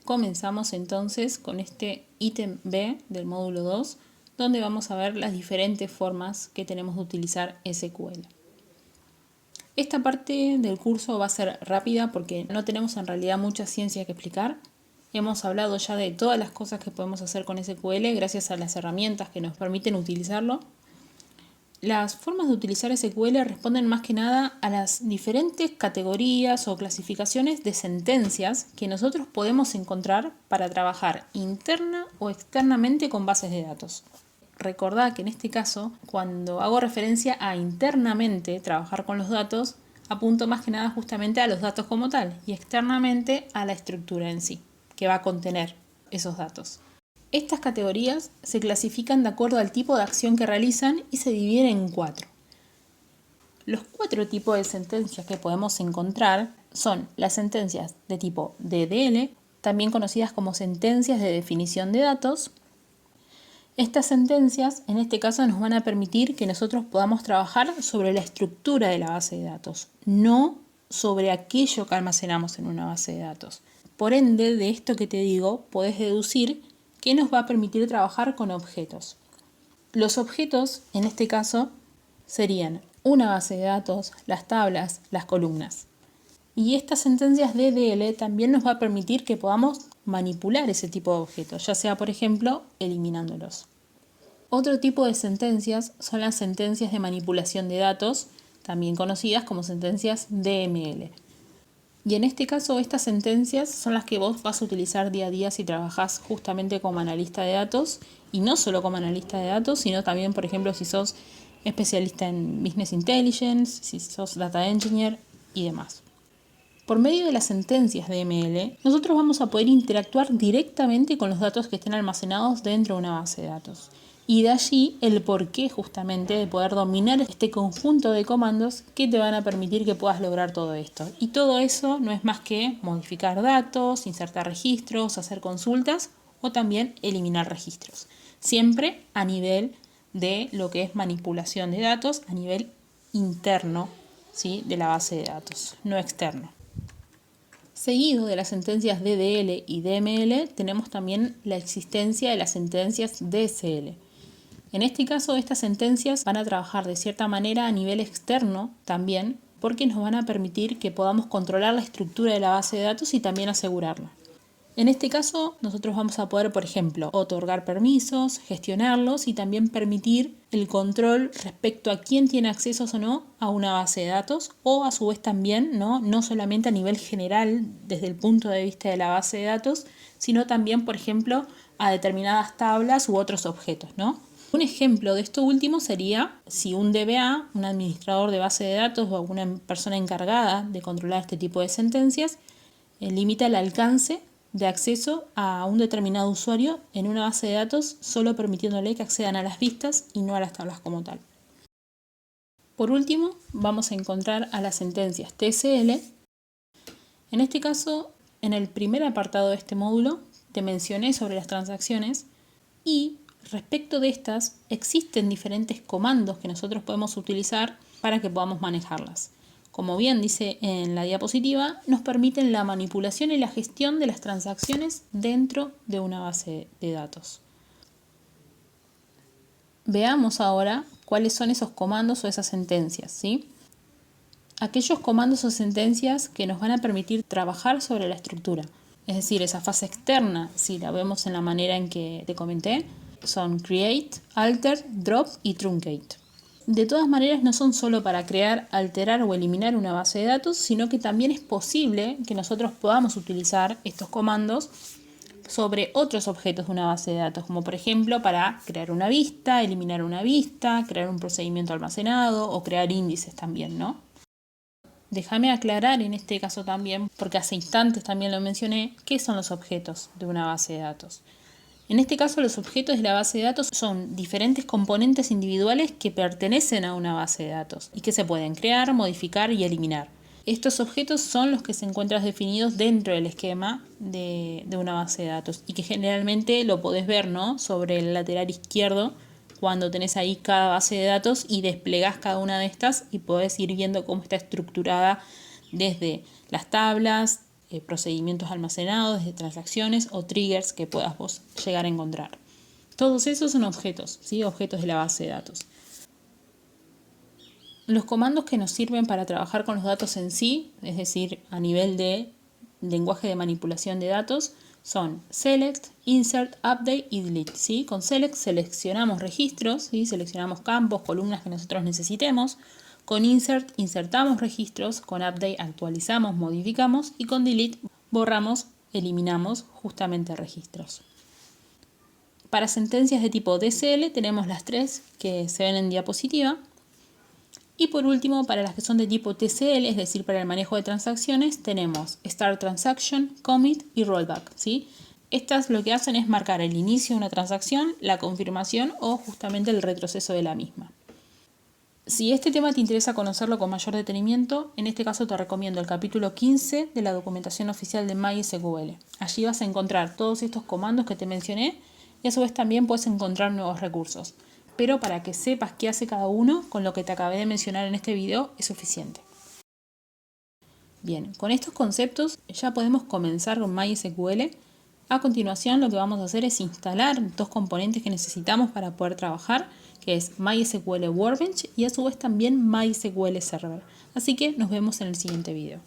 Comenzamos entonces con este ítem B del módulo 2, donde vamos a ver las diferentes formas que tenemos de utilizar SQL. Esta parte del curso va a ser rápida porque no tenemos en realidad mucha ciencia que explicar. Hemos hablado ya de todas las cosas que podemos hacer con SQL gracias a las herramientas que nos permiten utilizarlo. Las formas de utilizar SQL responden más que nada a las diferentes categorías o clasificaciones de sentencias que nosotros podemos encontrar para trabajar interna o externamente con bases de datos. Recordad que en este caso, cuando hago referencia a internamente trabajar con los datos, apunto más que nada justamente a los datos como tal y externamente a la estructura en sí, que va a contener esos datos. Estas categorías se clasifican de acuerdo al tipo de acción que realizan y se dividen en 4. Los 4 tipos de sentencias que podemos encontrar son las sentencias de tipo DDL, también conocidas como sentencias de definición de datos. Estas sentencias, en este caso, nos van a permitir que nosotros podamos trabajar sobre la estructura de la base de datos, no sobre aquello que almacenamos en una base de datos. Por ende, de esto que te digo, podés deducir que nos va a permitir trabajar con objetos. Los objetos, en este caso, serían una base de datos, las tablas, las columnas. Y estas sentencias DDL también nos va a permitir que podamos manipular ese tipo de objetos, ya sea, por ejemplo, eliminándolos. Otro tipo de sentencias son las sentencias de manipulación de datos, también conocidas como sentencias DML. Y en este caso, estas sentencias son las que vos vas a utilizar día a día si trabajás justamente como analista de datos, y no solo como analista de datos, sino también, por ejemplo, si sos especialista en Business Intelligence, si sos Data Engineer y demás. Por medio de las sentencias DML, nosotros vamos a poder interactuar directamente con los datos que estén almacenados dentro de una base de datos. Y de allí el porqué justamente de poder dominar este conjunto de comandos que te van a permitir que puedas lograr todo esto. Y todo eso no es más que modificar datos, insertar registros, hacer consultas o también eliminar registros. Siempre a nivel de lo que es manipulación de datos, a nivel interno, ¿sí?, de la base de datos, no externo. Seguido de las sentencias DDL y DML, tenemos también la existencia de las sentencias DSL. En este caso, estas sentencias van a trabajar de cierta manera a nivel externo también, porque nos van a permitir que podamos controlar la estructura de la base de datos y también asegurarla. En este caso, nosotros vamos a poder, por ejemplo, otorgar permisos, gestionarlos y también permitir el control respecto a quién tiene accesos o no a una base de datos, o a su vez también, no solamente a nivel general desde el punto de vista de la base de datos, sino también, por ejemplo, a determinadas tablas u otros objetos, ¿no? Un ejemplo de esto último sería si un DBA, un administrador de base de datos o alguna persona encargada de controlar este tipo de sentencias, limita el alcance de acceso a un determinado usuario en una base de datos, solo permitiéndole que accedan a las vistas y no a las tablas como tal. Por último, vamos a encontrar a las sentencias TSL. En este caso, en el primer apartado de este módulo, te mencioné sobre las transacciones y respecto de estas, existen diferentes comandos que nosotros podemos utilizar para que podamos manejarlas. Como bien dice en la diapositiva, nos permiten la manipulación y la gestión de las transacciones dentro de una base de datos. Veamos ahora cuáles son esos comandos o esas sentencias, ¿sí? Aquellos comandos o sentencias que nos van a permitir trabajar sobre la estructura. Es decir, esa fase externa, si la vemos en la manera en que te comenté, son create, alter, drop y truncate. De todas maneras, no son solo para crear, alterar o eliminar una base de datos, sino que también es posible que nosotros podamos utilizar estos comandos sobre otros objetos de una base de datos, como por ejemplo para crear una vista, eliminar una vista, crear un procedimiento almacenado o crear índices también, ¿no? Déjame aclarar en este caso también, porque hace instantes también lo mencioné, qué son los objetos de una base de datos. En este caso, los objetos de la base de datos son diferentes componentes individuales que pertenecen a una base de datos y que se pueden crear, modificar y eliminar. Estos objetos son los que se encuentran definidos dentro del esquema de una base de datos y que generalmente lo podés ver, ¿no?, sobre el lateral izquierdo cuando tenés ahí cada base de datos y desplegás cada una de estas y podés ir viendo cómo está estructurada desde las tablas, procedimientos almacenados, de transacciones o triggers que puedas vos llegar a encontrar. Todos esos son objetos, ¿sí? Objetos de la base de datos. Los comandos que nos sirven para trabajar con los datos en sí, es decir, a nivel de lenguaje de manipulación de datos, son select, insert, update y delete. ¿Sí? Con select seleccionamos registros, ¿sí? Seleccionamos campos, columnas que nosotros necesitemos. Con insert insertamos registros, con update actualizamos, modificamos y con delete borramos, eliminamos justamente registros. Para sentencias de tipo DCL tenemos las tres que se ven en diapositiva. Y por último, para las que son de tipo TCL, es decir, para el manejo de transacciones, tenemos Start Transaction, Commit y Rollback, ¿sí? Estas lo que hacen es marcar el inicio de una transacción, la confirmación o justamente el retroceso de la misma. Si este tema te interesa conocerlo con mayor detenimiento, en este caso te recomiendo el capítulo 15 de la documentación oficial de MySQL. Allí vas a encontrar todos estos comandos que te mencioné y a su vez también puedes encontrar nuevos recursos. Pero para que sepas qué hace cada uno, con lo que te acabé de mencionar en este video es suficiente. Bien, con estos conceptos ya podemos comenzar con MySQL. A continuación lo que vamos a hacer es instalar dos componentes que necesitamos para poder trabajar, que es MySQL Workbench y a su vez también MySQL Server. Así que nos vemos en el siguiente video.